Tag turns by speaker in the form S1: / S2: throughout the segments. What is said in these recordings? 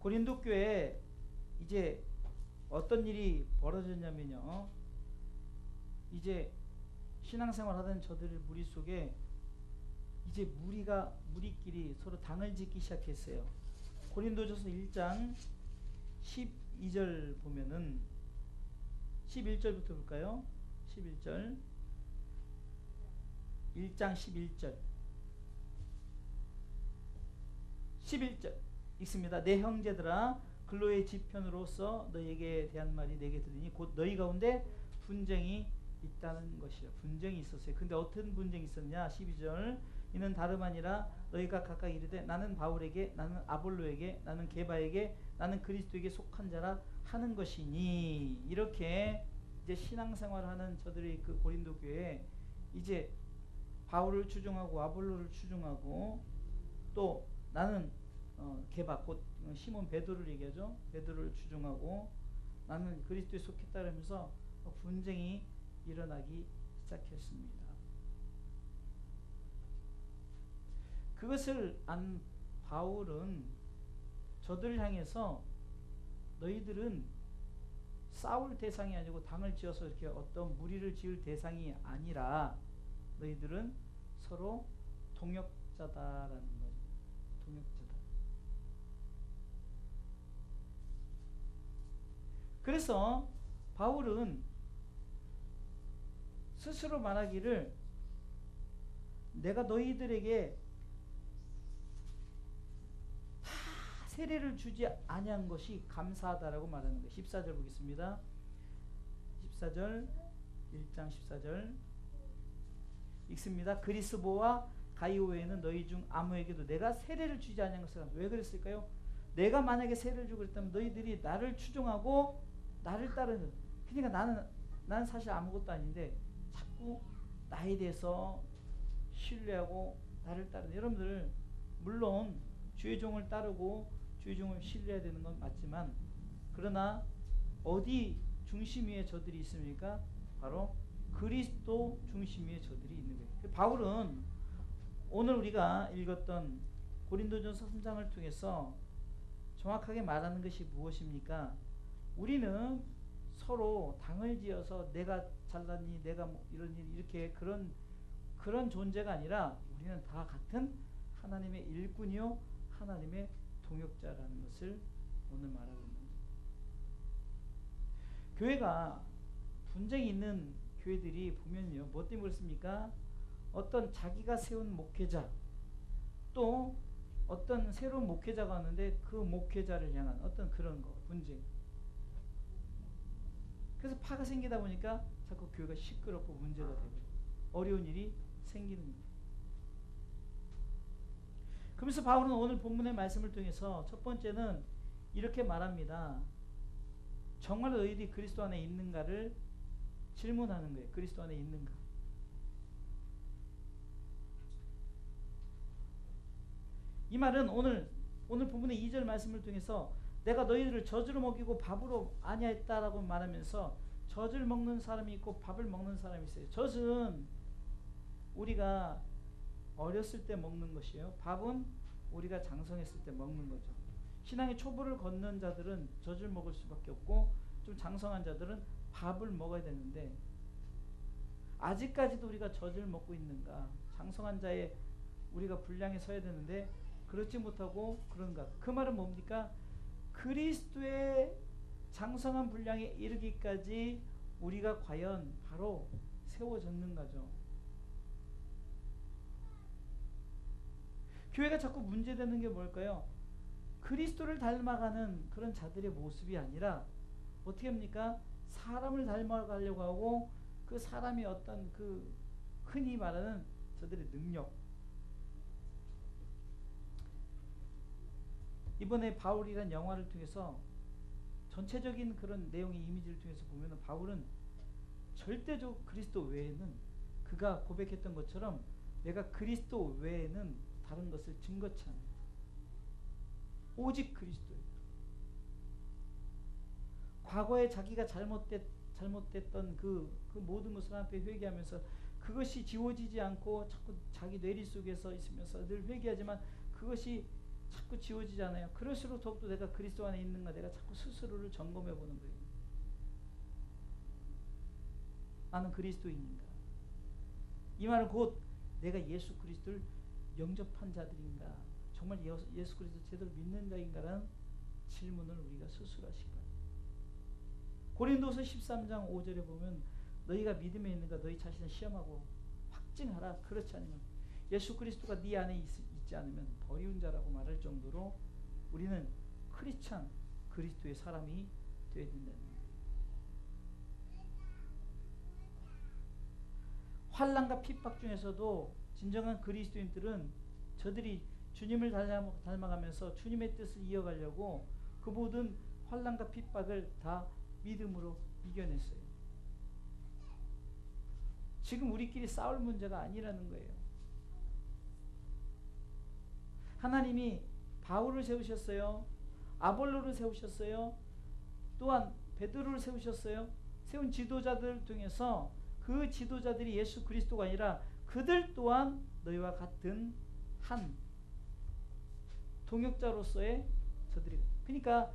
S1: 고린도 교회에 이제 어떤 일이 벌어졌냐면요. 이제 신앙생활 하던 저들의 무리 속에 이제 무리끼리 서로 당을 짓기 시작했어요. 고린도전서 1장 12절 보면은 11절부터 볼까요? 11절 1장 11절 11절 읽습니다. 내 형제들아 글로의 지편으로서 너희에게 대한 말이 내게 들으니 곧 너희 가운데 분쟁이 있다는 것이요. 분쟁이 있었어요. 근데 어떤 분쟁이 있었냐? 12절 이는 다름 아니라 너희가 각각 이르되 나는 바울에게 나는 아볼로에게 나는 게바에게 나는 그리스도에게 속한 자라 하는 것이니 이렇게 이제 신앙생활하는 저들의 그 고린도 교회에 이제 바울을 추종하고 아볼로를 추종하고 또 나는 게바 곧 시몬 베드로를 얘기하죠. 베드로를 추종하고 나는 그리스도에 속했다 그러면서 분쟁이 일어나기 시작했습니다. 그것을 안 바울은 저들을 향해서 너희들은 싸울 대상이 아니고 당을 지어서 이렇게 어떤 무리를 지을 대상이 아니라 너희들은 서로 동역자다라는 거죠. 동역자다. 그래서 바울은 스스로 말하기를 내가 너희들에게 다 세례를 주지 아니한 것이 감사하다라고 말하는 거예요. 14절 보겠습니다. 14절 1장 14절 읽습니다. 그리스보와 가이오 외에는 너희 중 아무에게도 내가 세례를 주지 아니한 것을 왜 그랬을까요? 내가 만약에 세례를 주고 그랬다면 너희들이 나를 추종하고 나를 따르는 그러니까 나는 사실 아무것도 아닌데 자꾸 나에 대해서 신뢰하고 나를 따르는 여러분들 물론 주의 종을 따르고 주의 종을 신뢰해야 되는 건 맞지만 그러나 어디 중심 위에 저들이 있습니까? 바로 그리스도 중심 위에 저들이 있는 거예요. 바울은 오늘 우리가 읽었던 고린도전서 3장을 통해서 정확하게 말하는 것이 무엇입니까? 우리는 서로 당을 지어서 내가 잘났니 내가 뭐 이러니 이렇게 그런 존재가 아니라 우리는 다 같은 하나님의 일꾼이요 하나님의 동역자라는 것을 오늘 말하고 있는 거예요. 교회가 분쟁이 있는 교회들이 보면요 뭐 때문에 그렇습니까? 어떤 자기가 세운 목회자 또 어떤 새로운 목회자가 왔는데 그 목회자를 향한 어떤 그런 거 분쟁. 그래서 파가 생기다 보니까 자꾸 교회가 시끄럽고 문제가 되고 어려운 일이 생기는 거예요. 그래서 바울은 오늘 본문의 말씀을 통해서 첫 번째는 이렇게 말합니다. 정말 너희들이 그리스도 안에 있는가를 질문하는 거예요. 그리스도 안에 있는가. 이 말은 오늘 본문의 2절 말씀을 통해서 내가 너희들을 젖으로 먹이고 밥으로 아니하였다라고 말하면서 젖을 먹는 사람이 있고 밥을 먹는 사람이 있어요. 젖은 우리가 어렸을 때 먹는 것이에요. 밥은 우리가 장성했을 때 먹는 거죠. 신앙의 초보를 걷는 자들은 젖을 먹을 수밖에 없고 좀 장성한 자들은 밥을 먹어야 되는데 아직까지도 우리가 젖을 먹고 있는가? 장성한 자의 우리가 분량에 서야 되는데 그렇지 못하고 그런가? 그 말은 뭡니까? 그리스도의 장성한 분량에 이르기까지 우리가 과연 바로 세워졌는가죠. 교회가 자꾸 문제되는 게 뭘까요? 그리스도를 닮아가는 그런 자들의 모습이 아니라 어떻게 합니까? 사람을 닮아가려고 하고 그 사람이 어떤 그 흔히 말하는 저들의 능력. 이번에 바울이란 영화를 통해서 전체적인 그런 내용의 이미지를 통해서 보면 바울은 절대적 그리스도 외에는 그가 고백했던 것처럼 내가 그리스도 외에는 다른 것을 증거치 않는다. 오직 그리스도예요. 과거에 자기가 잘못됐던 그 모든 것을 앞에 회개하면서 그것이 지워지지 않고 자꾸 자기 뇌리 속에서 있으면서 늘 회개하지만 그것이 자꾸 지워지잖아요. 그럴수록 더욱더 내가 그리스도 안에 있는가 내가 자꾸 스스로를 점검해 보는 거예요. 나는 그리스도인인가? 이 말은 곧 내가 예수 그리스도를 영접한 자들인가? 정말 예수 그리스도 제대로 믿는 자인가라는 질문을 우리가 스스로 하시기 바랍니다. 고린도서 13장 5절에 보면 너희가 믿음에 있는가 너희 자신을 시험하고 확증하라. 그렇지 않으면 예수 그리스도가 네 안에 있지 않으면 버리운 자라고 말할 정도로 우리는 크리스찬 그리스도의 사람이 되어야 된다는 거예요. 환난과 핍박 중에서도 진정한 그리스도인들은 저들이 주님을 닮아가면서 주님의 뜻을 이어가려고 그 모든 환난과 핍박을 다 믿음으로 이겨냈어요. 지금 우리끼리 싸울 문제가 아니라는 거예요. 하나님이 바울을 세우셨어요. 아볼로를 세우셨어요. 또한 베드로를 세우셨어요. 세운 지도자들 중에서 그 지도자들이 예수 그리스도가 아니라 그들 또한 너희와 같은 한 동역자로서의 저들이. 그러니까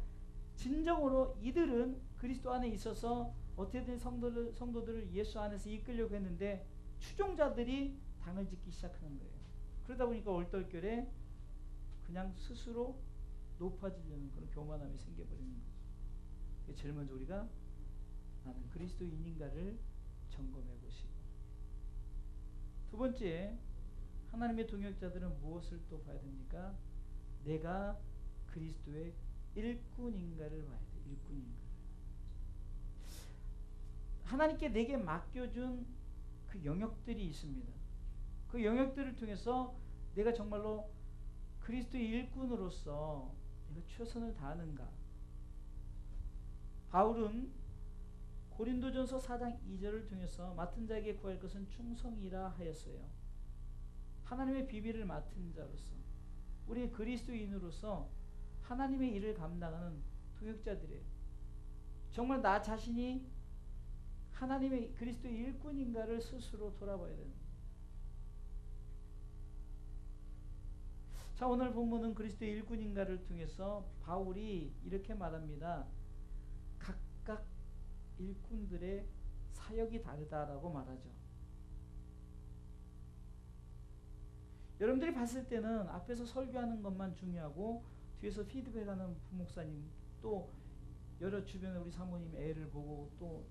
S1: 진정으로 이들은 그리스도 안에 있어서 어떻게든 성도들을 예수 안에서 이끌려고 했는데 추종자들이 당을 짓기 시작하는 거예요. 그러다 보니까 얼떨결에 그냥 스스로 높아지려는 그런 교만함이 생겨버리는 거죠. 제일 먼저 우리가 나는 그리스도인인가를 점검해 보시고, 두 번째 하나님의 동역자들은 무엇을 또 봐야 됩니까? 내가 그리스도의 일꾼인가를 봐야 돼. 일꾼인가. 하나님께 내게 맡겨준 그 영역들이 있습니다. 그 영역들을 통해서 내가 정말로 그리스도의 일꾼으로서 내가 최선을 다하는가. 바울은 고린도전서 4장 2절을 통해서 맡은 자에게 구할 것은 충성이라 하였어요. 하나님의 비밀을 맡은 자로서 우리 그리스도인으로서 하나님의 일을 감당하는 동역자들이에요. 정말 나 자신이 하나님의 그리스도의 일꾼인가를 스스로 돌아봐야 되는 거예요. 자, 오늘 본문은 그리스도의 일꾼인가를 통해서 바울이 이렇게 말합니다. 각각 일꾼들의 사역이 다르다라고 말하죠. 여러분들이 봤을 때는 앞에서 설교하는 것만 중요하고 뒤에서 피드백하는 부목사님, 또 여러 주변에 우리 사모님 애를 보고 또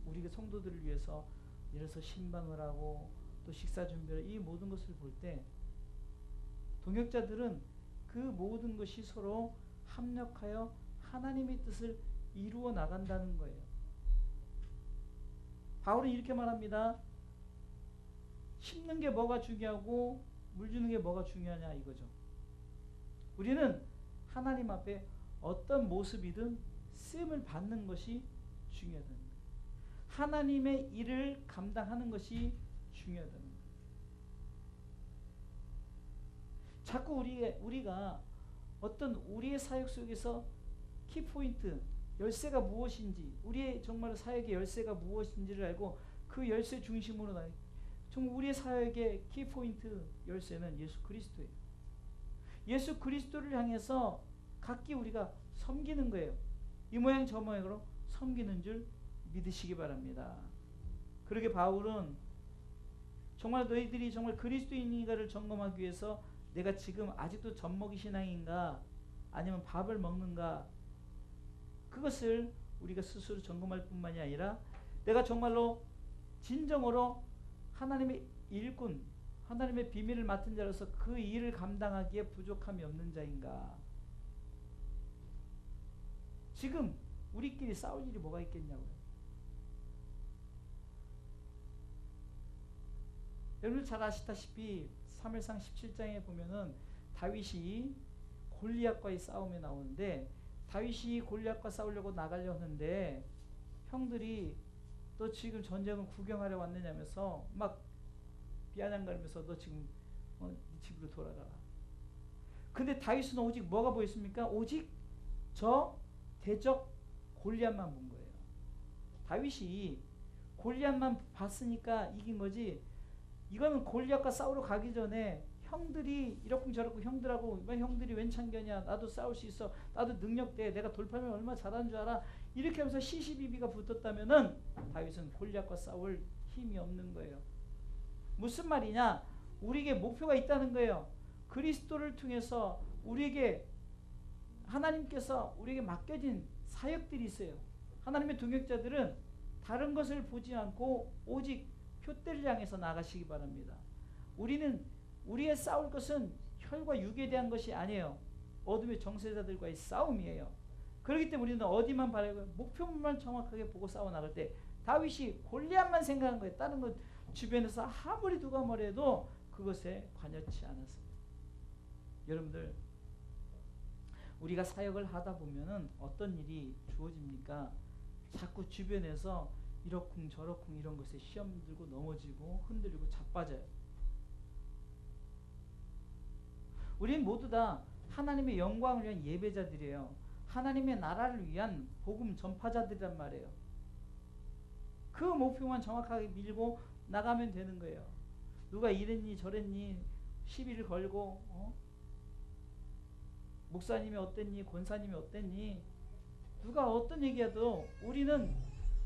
S1: 우리 성도들을 위해서 예를 들어서 신방을 하고 또 식사 준비를, 이 모든 것을 볼 때 동역자들은 그 모든 것이 서로 합력하여 하나님의 뜻을 이루어 나간다는 거예요. 바울은 이렇게 말합니다. 심는 게 뭐가 중요하고 물 주는 게 뭐가 중요하냐 이거죠. 우리는 하나님 앞에 어떤 모습이든 쓰임을 받는 것이 중요하다는 거예요. 하나님의 일을 감당하는 것이 중요하다는 거예요. 자꾸 우리가 어떤 우리의 사역 속에서 키포인트, 열쇠가 무엇인지, 우리의 정말 사역의 열쇠가 무엇인지를 알고 그 열쇠 중심으로 정말 우리의 사역의 키포인트 열쇠는 예수 그리스도예요. 예수 그리스도를 향해서 각기 우리가 섬기는 거예요. 이 모양 저 모양으로 섬기는 줄 믿으시기 바랍니다. 그러게 바울은 정말 너희들이 정말 그리스도인인가를 점검하기 위해서 내가 지금 아직도 젖먹이 신앙인가 아니면 밥을 먹는가, 그것을 우리가 스스로 점검할 뿐만이 아니라 내가 정말로 진정으로 하나님의 일꾼, 하나님의 비밀을 맡은 자로서 그 일을 감당하기에 부족함이 없는 자인가. 지금 우리끼리 싸울 일이 뭐가 있겠냐고요. 여러분 잘 아시다시피 사무엘상 17장에 보면은 다윗이 골리앗과의 싸움에 나오는데, 다윗이 골리앗과 싸우려고 나가려 하는데 형들이 너 지금 전쟁을 구경하러 왔느냐면서 막 비아냥거리면서 너 지금 네 집으로 돌아가라. 근데 다윗은 오직 뭐가 보였습니까? 오직 저 대적 골리앗만 본 거예요. 다윗이 골리앗만 봤으니까 이긴 거지, 이거는 골리앗과 싸우러 가기 전에 형들이 이렇쿵저렇쿵 형들하고 뭐 형들이 웬 참견이야. 나도 싸울 수 있어. 나도 능력돼. 내가 돌파하면 얼마나 잘하는 줄 알아. 이렇게 하면서 시시비비가 붙었다면은 다윗은 골리앗과 싸울 힘이 없는 거예요. 무슨 말이냐? 우리에게 목표가 있다는 거예요. 그리스도를 통해서 우리에게 하나님께서 우리에게 맡겨진 사역들이 있어요. 하나님의 동역자들은 다른 것을 보지 않고 오직 표대를 향해서 나가시기 바랍니다. 우리는 우리의 싸울 것은 혈과 육에 대한 것이 아니에요. 어둠의 정세자들과의 싸움이에요. 그렇기 때문에 우리는 어디만 바라고 목표만 정확하게 보고 싸워 나갈 때 다윗이 골리앗만 생각한 거예요. 다른 것 주변에서 아무리 누가 뭐래도 그것에 관여치 않았습니다. 여러분들, 우리가 사역을 하다 보면은 어떤 일이 주어집니까? 자꾸 주변에서 이러쿵 저러쿵 이런 것에 시험 들고 넘어지고 흔들리고 자빠져요. 우리는 모두 다 하나님의 영광을 위한 예배자들이에요. 하나님의 나라를 위한 복음 전파자들이란 말이에요. 그 목표만 정확하게 밀고 나가면 되는 거예요. 누가 이랬니 저랬니 시비를 걸고 목사님이 어땠니 권사님이 어땠니 누가 어떤 얘기해도 우리는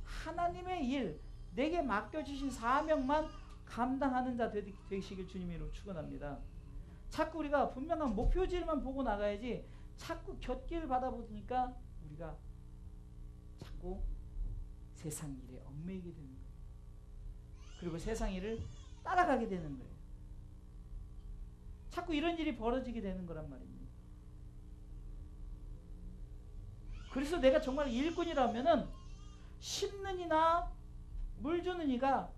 S1: 하나님의 일, 내게 맡겨주신 사명만 감당하는 자 되시길 주님으로 축원합니다. 자꾸 우리가 분명한 목표지만 보고 나가야지 자꾸 곁길 받아보니까 우리가 자꾸 세상 일에 얽매이게 되는 거예요. 그리고 세상 일을 따라가게 되는 거예요. 자꾸 이런 일이 벌어지게 되는 거란 말입니다. 그래서 내가 정말 일꾼이라면은 심는 이나 물 주는 이가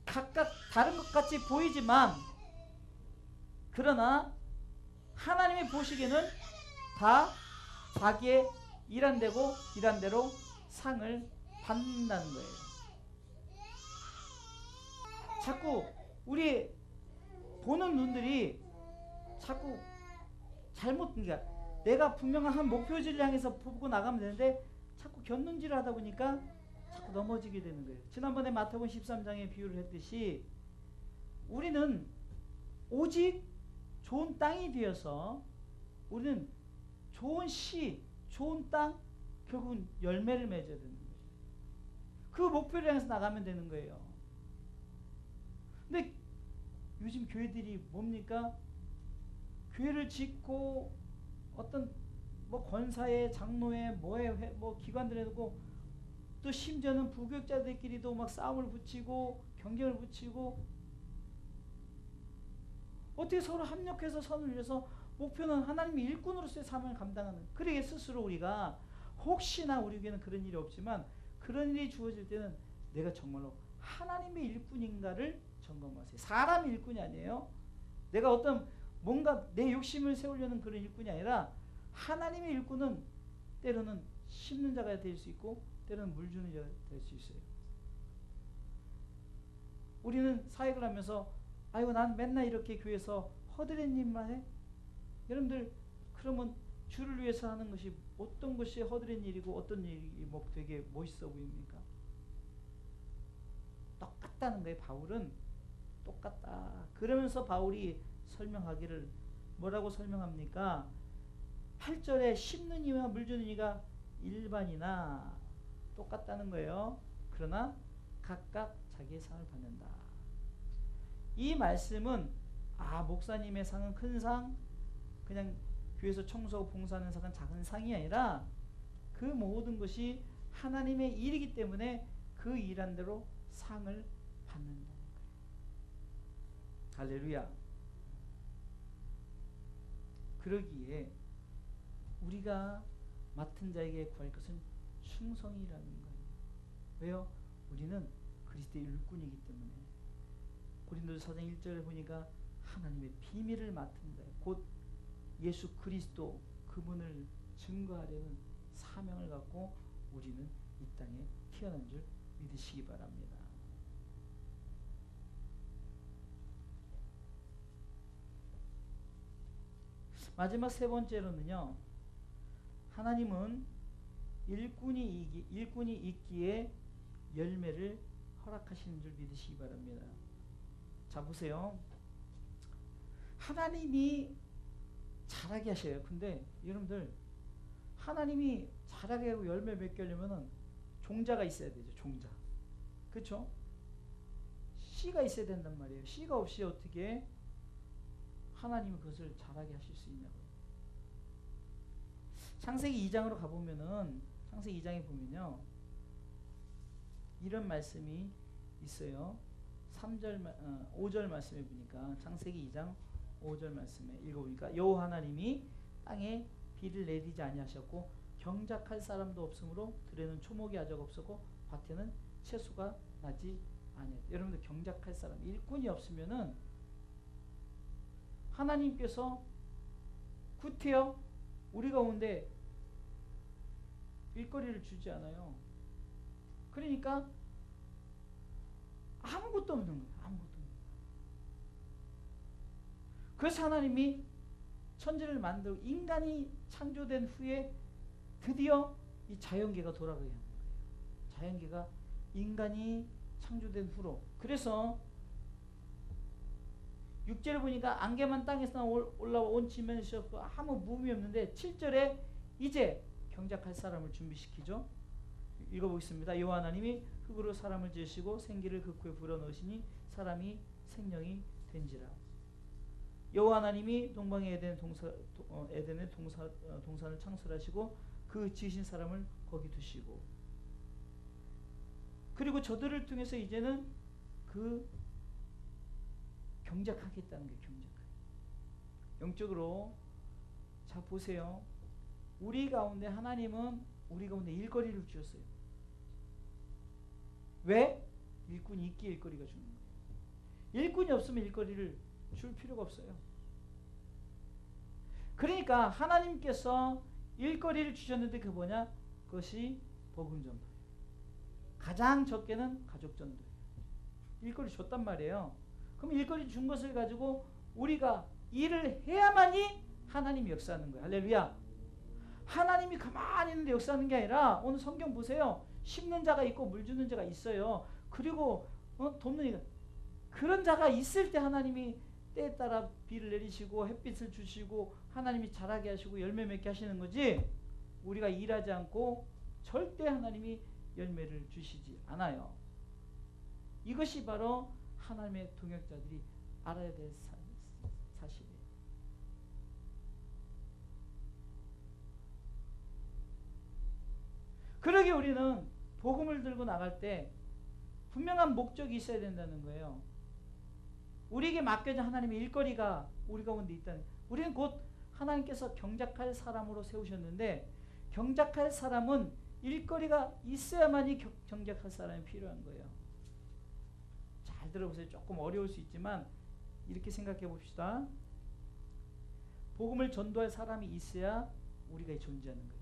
S1: 각각 다른 것 같이 보이지만 그러나 하나님이 보시기에는 다 자기의 일한 대로 상을 받는다는 거예요. 자꾸 우리 보는 눈들이 자꾸 잘못, 그러니까 내가 분명한 한 목표지를 향해서 보고 나가면 되는데 자꾸 곁눈질을 하다 보니까 자꾸 넘어지게 되는 거예요. 지난번에 마태복음 13장에 비유를 했듯이 우리는 오직 좋은 땅이 되어서 우리는 좋은 씨, 좋은 땅, 결국은 열매를 맺어야 되는 거예요. 그 목표를 향해서 나가면 되는 거예요. 근데 요즘 교회들이 뭡니까? 교회를 짓고 어떤 뭐 권사회, 장로회, 뭐 기관들에 놓고 또 심지어는 부교육자들끼리도 막 싸움을 붙이고 경쟁을 붙이고 어떻게 서로 합력해서 선을 위해서 목표는 하나님의 일꾼으로서의 사명을 감당하는. 그러게 스스로 우리가 혹시나 우리에게는 그런 일이 없지만 그런 일이 주어질 때는 내가 정말로 하나님의 일꾼인가를 점검하세요. 사람의 일꾼이 아니에요. 내가 어떤 뭔가 내 욕심을 세우려는 그런 일꾼이 아니라 하나님의 일꾼은 때로는 심는 자가 될 수 있고 때로는 물 주는 자가 될 수 있어요. 우리는 사역을 하면서 아이고 난 맨날 이렇게 교회에서 허드렛 일만 해? 여러분들 그러면 주를 위해서 하는 것이 어떤 것이 허드렛 일이고 어떤 일이 뭐 되게 멋있어 보입니까? 똑같다는 거예요. 바울은 똑같다. 그러면서 바울이 설명하기를 뭐라고 설명합니까? 8절에 심는 이와 물 주는 이가 일반이나 똑같다는 거예요. 그러나 각각 자기의 상을 받는다. 이 말씀은 목사님의 상은 큰 상, 그냥 교회에서 청소하고 봉사하는 상은 작은 상이 아니라 그 모든 것이 하나님의 일이기 때문에 그 일한 대로 상을 받는다는 거예요. 할렐루야. 그러기에 우리가 맡은 자에게 구할 것은 충성이라는 거예요. 왜요? 우리는 그리스도의 일꾼이기 때문에. 고린도서 4장 1절에 보니까 하나님의 비밀을 맡은 자, 곧 예수 그리스도 그분을 증거하려는 사명을 갖고 우리는 이 땅에 태어난 줄 믿으시기 바랍니다. 마지막 세 번째로는요, 하나님은 일꾼이 있기에 열매를 허락하시는 줄 믿으시기 바랍니다. 자, 보세요. 하나님이 자라게 하셔요. 근데 여러분들 하나님이 자라게 하고 열매 맺게 하려면은 종자가 있어야 되죠. 종자. 그렇죠? 씨가 있어야 된단 말이에요. 씨가 없이 어떻게 하나님이 그것을 자라게 하실 수 있냐고요. 창세기 2장으로 가보면은 창세기 2장에 보면요 이런 말씀이 있어요. 5절 말씀에 보니까 창세기 2장 5절 말씀에 읽어보니까 여호와 하나님이 땅에 비를 내리지 아니하셨고 경작할 사람도 없으므로 들에는 초목이 아직 없었고 밭에는 채소가 나지 아니하였다. 여러분들 경작할 사람 일꾼이 없으면은 하나님께서 구태여 우리 가운데 일거리를 주지 않아요. 그러니까 아무것도 없는 거예요. 아무것도 없는 거예요. 그래서 하나님이 천지를 만들고 인간이 창조된 후에 드디어 이 자연계가 돌아가게 하는 거예요. 자연계가 인간이 창조된 후로. 그래서 6절에 보니까 안개만 땅에서 올라와 온 지면에서 아무 무음이 없는데 7절에 이제 경작할 사람을 준비시키죠. 읽어보겠습니다. 여호와 하나님이 흙으로 사람을 지으시고 생기를 그 코에 불어넣으시니 사람이 생명이 된지라. 여호와 하나님이 동방의 에덴의 동산을 창설하시고 그 지으신 사람을 거기 두시고 그리고 저들을 통해서 이제는 그 경작하겠다는 게 경작하기. 영적으로 자 보세요. 우리 가운데 하나님은 우리 가운데 일거리를 주셨어요. 왜? 일꾼이 있기에 일거리가 주는 거예요. 일꾼이 없으면 일거리를 줄 필요가 없어요. 그러니까 하나님께서 일거리를 주셨는데 그 뭐냐? 그것이 복음 전도예요. 가장 적게는 가족 전도예요. 일거리 줬단 말이에요. 그럼 일거리 준 것을 가지고 우리가 일을 해야만이 하나님이 역사하는 거예요. 할렐루야. 하나님이 가만히 있는데 역사하는 게 아니라 오늘 성경 보세요. 심는 자가 있고 물 주는 자가 있어요. 그리고 돕는 이가 그런 자가 있을 때 하나님이 때에 따라 비를 내리시고 햇빛을 주시고 하나님이 자라게 하시고 열매 맺게 하시는 거지 우리가 일하지 않고 절대 하나님이 열매를 주시지 않아요. 이것이 바로 하나님의 동역자들이 알아야 될 사실이에요. 그러게 우리는 복음을 들고 나갈 때 분명한 목적이 있어야 된다는 거예요. 우리에게 맡겨진 하나님의 일거리가 우리 가운데 있다는 거예요. 우리는 곧 하나님께서 경작할 사람으로 세우셨는데 경작할 사람은 일거리가 있어야만이 경작할 사람이 필요한 거예요. 잘 들어보세요. 조금 어려울 수 있지만 이렇게 생각해 봅시다. 복음을 전도할 사람이 있어야 우리가 존재하는 거예요.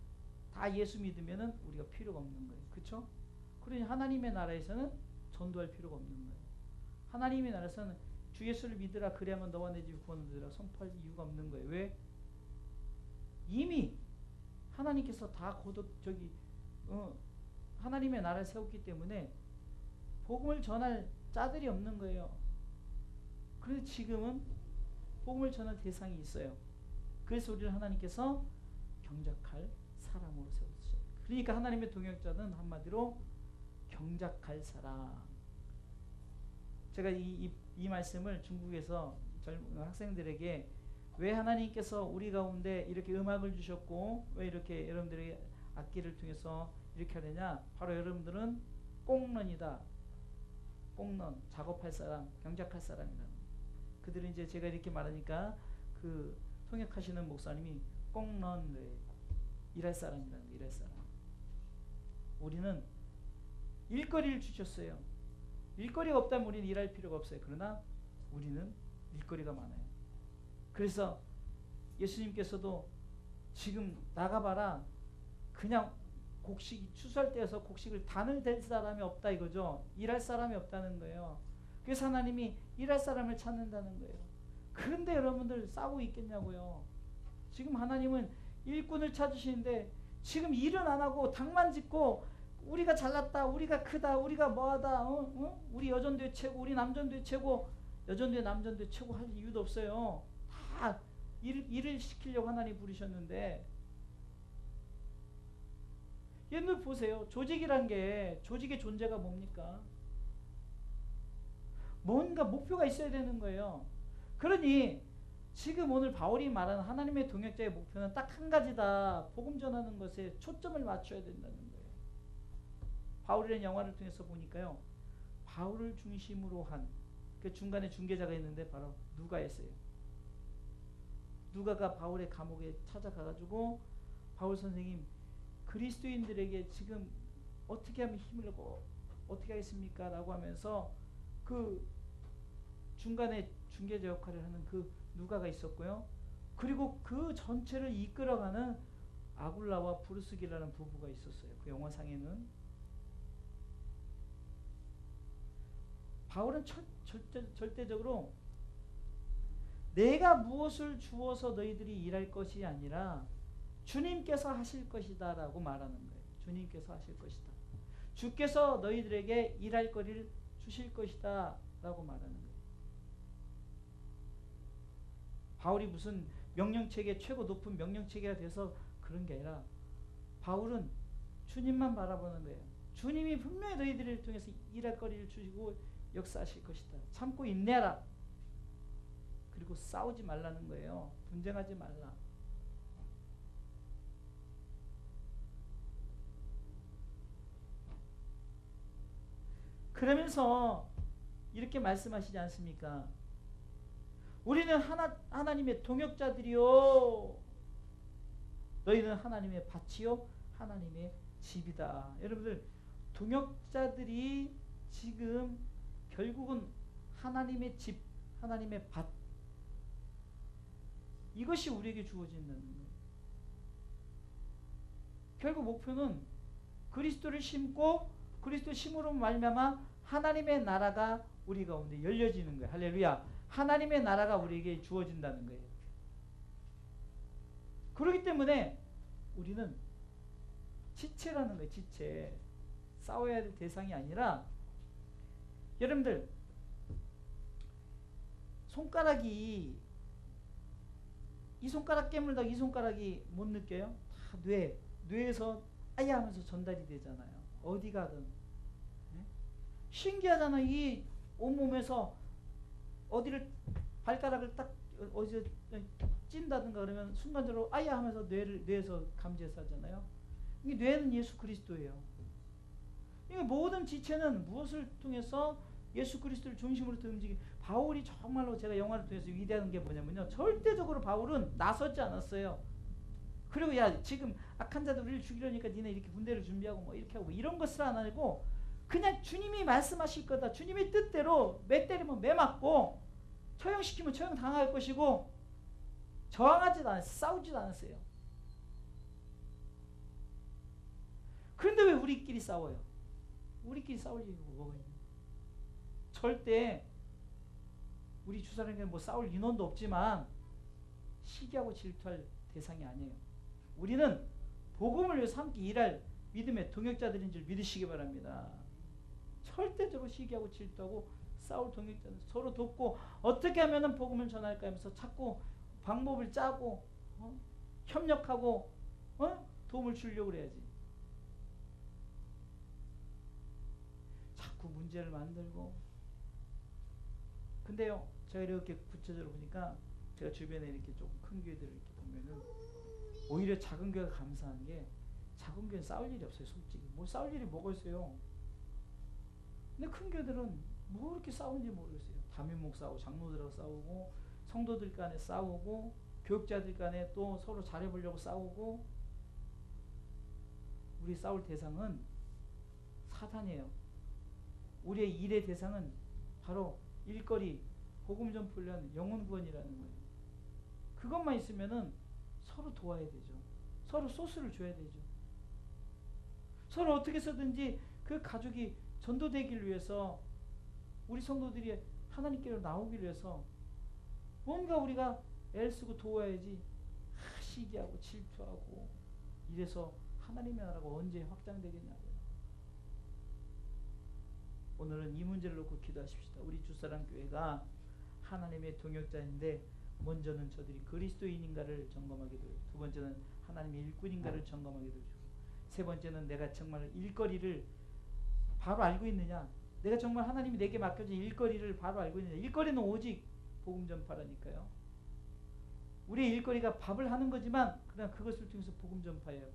S1: 다 예수 믿으면은 우리가 필요가 없는 거예요. 그렇죠? 그러니 하나님의 나라에서는 전도할 필요가 없는 거예요. 하나님의 나라에서는 주 예수를 믿으라 그래야만 너와 내 집이 구원을 얻으라 선포할 이유가 없는 거예요. 왜? 이미 하나님께서 다 하나님의 나라를 세웠기 때문에 복음을 전할 자들이 없는 거예요. 그런데 지금은 복음을 전할 대상이 있어요. 그래서 우리를 하나님께서 경작할 사람으로 세웠어요. 그러니까 하나님의 동역자는 한마디로 경작할 사람. 제가 이 말씀을 중국에서 젊은 학생들에게 왜 하나님께서 우리 가운데 이렇게 음악을 주셨고 왜 이렇게 여러분들의 악기를 통해서 이렇게 하느냐? 바로 여러분들은 꽁런이다. 꽁런, 작업할 사람, 경작할 사람이라는 거예요. 그들은 이제 제가 이렇게 말하니까 그 통역하시는 목사님이 꽁런을 일할 사람이라는 거예요. 일할 사람. 우리는 일거리를 주셨어요. 일거리가 없다면 우리는 일할 필요가 없어요. 그러나 우리는 일거리가 많아요. 그래서 예수님께서도 지금 나가봐라. 그냥 곡식 추수할 때여서 곡식을 단을 댈 사람이 없다 이거죠. 일할 사람이 없다는 거예요. 그래서 하나님이 일할 사람을 찾는다는 거예요. 그런데 여러분들 싸우고 있겠냐고요. 지금 하나님은 일꾼을 찾으시는데 지금 일은 안 하고 당만 짓고 우리가 잘났다, 우리가 크다, 우리가 뭐하다, 우리 여전도의 최고, 우리 남전도의 최고, 여전도의 남전도의 최고 할 이유도 없어요. 다 다 일을 시키려고 하나님 부르셨는데, 여러분 보세요. 조직이란 게, 조직의 존재가 뭡니까? 뭔가 목표가 있어야 되는 거예요. 그러니 지금 오늘 바울이 말하는 하나님의 동역자의 목표는 딱 한 가지다. 복음 전하는 것에 초점을 맞춰야 된다는 거예요. 바울이라는 영화를 통해서 보니까요, 바울을 중심으로 한, 그 중간에 중개자가 있는데 바로 누가였어요. 누가가 바울의 감옥에 찾아가가지고, 바울 선생님, 그리스도인들에게 지금 어떻게 하면 힘을 얻고 어떻게 하겠습니까? 라고 하면서 그 중간에 중개자 역할을 하는 그 누가가 있었고요. 그리고 그 전체를 이끌어가는 아굴라와 브루스기라는 부부가 있었어요. 그 영화상에는. 바울은 절대적으로 내가 무엇을 주어서 너희들이 일할 것이 아니라 주님께서 하실 것이다 라고 말하는 거예요. 주님께서 하실 것이다. 주께서 너희들에게 일할 거리를 주실 것이다 라고 말하는 거예요. 바울이 무슨 명령체계, 최고 높은 명령체계가 돼서 그런 게 아니라 바울은 주님만 바라보는 거예요. 주님이 분명히 너희들을 통해서 일할 거리를 주시고 역사하실 것이다. 참고 인내하라. 그리고 싸우지 말라는 거예요. 분쟁하지 말라. 그러면서 이렇게 말씀하시지 않습니까? 우리는 하나님의 동역자들이요, 너희는 하나님의 밭이요 하나님의 집이다. 여러분들, 동역자들이 지금 결국은 하나님의 집, 하나님의 밭, 이것이 우리에게 주어진다는 거예요. 결국 목표는 그리스도를 심고 그리스도 심으로 말미암아 하나님의 나라가 우리 가운데 열려지는 거예요. 할렐루야. 하나님의 나라가 우리에게 주어진다는 거예요. 그렇기 때문에 우리는 지체라는 거예요. 지체. 싸워야 될 대상이 아니라, 여러분들 손가락이, 이 손가락 깨물다가 이 손가락이 못 느껴요? 다 뇌에서 아야 하면서 전달이 되잖아요. 어디 가든. 네? 신기하잖아. 이 온몸에서 어디를, 발가락을 딱 어디서 찐다든가 그러면 순간적으로 아야 하면서 뇌에서 감지해서 하잖아요. 이 뇌는 예수 그리스도예요. 이 모든 지체는 무엇을 통해서 예수 그리스도를 중심으로 움직이고, 바울이 정말로 제가 영화를 통해서 위대한 게 뭐냐면요, 절대적으로 바울은 나서지 않았어요. 그리고 야 지금 악한 자들 우리를 죽이려니까 니네 이렇게 군대를 준비하고 뭐 이렇게 하고 이런 것을 안 하고, 그냥 주님이 말씀하실 거다, 주님의 뜻대로 매 때리면 매 맞고 처형시키면 처형 당할 것이고, 저항하지도 않았어요. 싸우지도 않았어요. 그런데 왜 우리끼리 싸워요? 우리끼리 싸울 일이 뭐가 있냐? 절대 우리 주사람에게 뭐 싸울 인원도 없지만 시기하고 질투할 대상이 아니에요. 우리는 복음을 위해서 함께 일할 믿음의 동역자들인 줄 믿으시기 바랍니다. 절대적으로 시기하고 질투하고 싸울 동역자들, 서로 돕고 어떻게 하면 복음을 전할까 하면서 자꾸 방법을 짜고 협력하고 도움을 주려고 그래야지. 자꾸 문제를 만들고. 근데요, 제가 이렇게 구체적으로 보니까, 제가 주변에 이렇게 조금 큰 교회들을 이렇게 보면은 오히려 작은 교회가 감사한 게, 작은 교회는 싸울 일이 없어요. 솔직히 뭐 싸울 일이 뭐가 있어요. 근데 큰 교회들은 뭐 이렇게 싸우는지 모르겠어요. 담임 목사하고 장로들하고 싸우고, 성도들 간에 싸우고, 교육자들 간에 또 서로 잘해보려고 싸우고. 우리 싸울 대상은 사탄이에요. 우리의 일의 대상은 바로 일거리, 복음 전포를 위한 영혼 구원이라는 거예요. 그것만 있으면은 서로 도와야 되죠. 서로 소스를 줘야 되죠. 서로 어떻게 해서든지 그 가족이 전도되기를 위해서, 우리 성도들이 하나님께로 나오기 위해서 뭔가 우리가 애쓰고 도와야지. 시기하고 질투하고 이래서 하나님의 나라가 언제 확장되겠냐고요. 오늘은 이 문제를 놓고 기도하십시다. 우리 주사람 교회가 하나님의 동역자인데 먼저는 저들이 그리스도인인가를 점검하게 되고, 두 번째는 하나님의 일꾼인가를 점검하게 되고, 세 번째는 내가 정말 일거리를 바로 알고 있느냐, 내가 정말 하나님이 내게 맡겨진 일거리를 바로 알고 있느냐. 일거리는 오직 복음 전파라니까요. 우리의 일거리가 밥을 하는 거지만 그냥 그것을 통해서 복음 전파예요.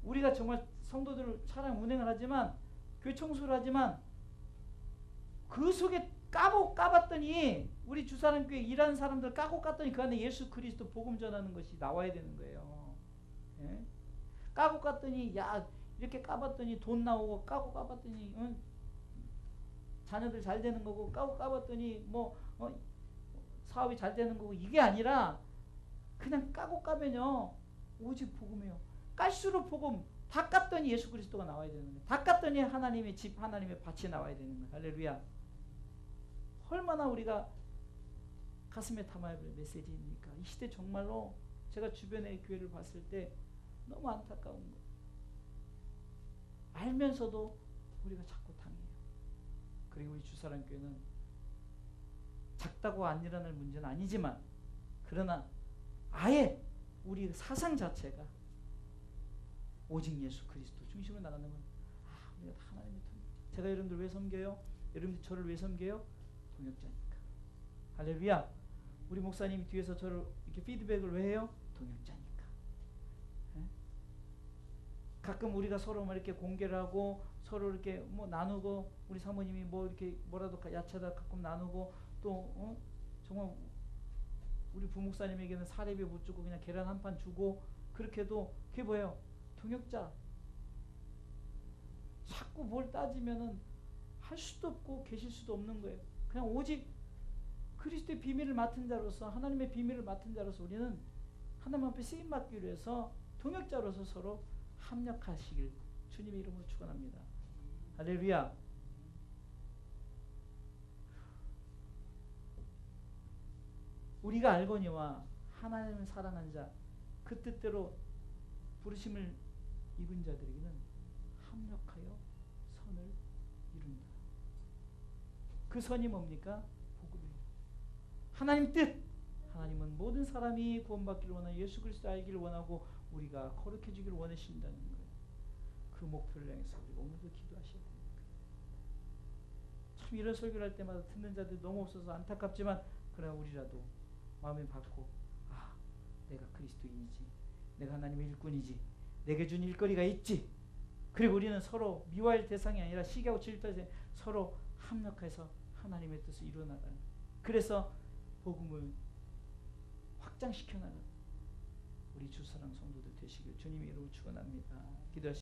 S1: 우리가 정말 성도들 차량 운행을 하지만, 교회 청소를 하지만, 그 속에 까봤더니, 우리 주사람교회 일하는 사람들 까고 깠더니 그 안에 예수 그리스도 복음 전하는 것이 나와야 되는 거예요. 예? 까고 깠더니, 야, 이렇게 까봤더니 돈 나오고, 까고 까봤더니 자녀들 잘 되는 거고, 까고 까봤더니 사업이 잘 되는 거고, 이게 아니라 그냥 까고 까면요 오직 복음이에요. 깔수록 복음, 다 깠더니 예수 그리스도가 나와야 되는 거예요. 다 깠더니 하나님의 집, 하나님의 밭이 나와야 되는 거예요. 할렐루야. 얼마나 우리가 가슴에 담아야 할 메시지입니까? 이 시대 정말로 제가 주변의 교회를 봤을 때 너무 안타까운 거예요. 알면서도 우리가 자꾸 당해요. 그리고 우리 주사랑교회는 작다고 안 일어날 문제는 아니지만, 그러나 아예 우리 사상 자체가 오직 예수 그리스도 중심으로 나가는 건, 우리가 다 하나님의 통역자. 제가 여러분들 왜 섬겨요? 여러분들 저를 왜 섬겨요? 동역자니까. 할렐루야. 우리 목사님이 뒤에서 저를 이렇게 피드백을 왜 해요? 동역자니까. 네? 가끔 우리가 서로 이렇게 공개를 하고 서로 이렇게 나누고, 우리 사모님이 이렇게 뭐라도 야채다 가끔 나누고, 또 정말 우리 부목사님에게는 사례비 못 주고 그냥 계란 한 판 주고, 그렇게도 그게 뭐예요? 동역자. 자꾸 뭘 따지면은 할 수도 없고 계실 수도 없는 거예요. 그냥 오직 그리스도의 비밀을 맡은 자로서, 하나님의 비밀을 맡은 자로서 우리는 하나님 앞에 쓰임 받기 위해서 동역자로서 서로 합력하시길 주님의 이름으로 축원합니다. 할렐루야. 우리가 알거니와 하나님을 사랑한 자, 그 뜻대로 부르심을 입은 자들에게는 합력하여 선을 이룬다. 그 선이 뭡니까? 복음이에요. 하나님 뜻. 하나님은 모든 사람이 구원받기를 원하고 예수 그리스도 알기를 원하고 우리가 거룩해지기를 원하신다는 거예요. 그 목표를 향해서 우리가 오늘도 기도하셔야 됩니다. 참 이런 설교를 할 때마다 듣는 자들이 너무 없어서 안타깝지만, 그러나 우리라도 마음에 받고, 내가 그리스도인이지, 내가 하나님의 일꾼이지, 내게 준 일거리가 있지. 그리고 우리는 서로 미워할 대상이 아니라 시기하고 질투하지, 서로 합력해서 하나님의 뜻을 이루어나가는, 그래서 복음을 확장시켜 나가는 우리 주사랑 성도들 되시길 주님의 이름으로 축원합니다. 기도하시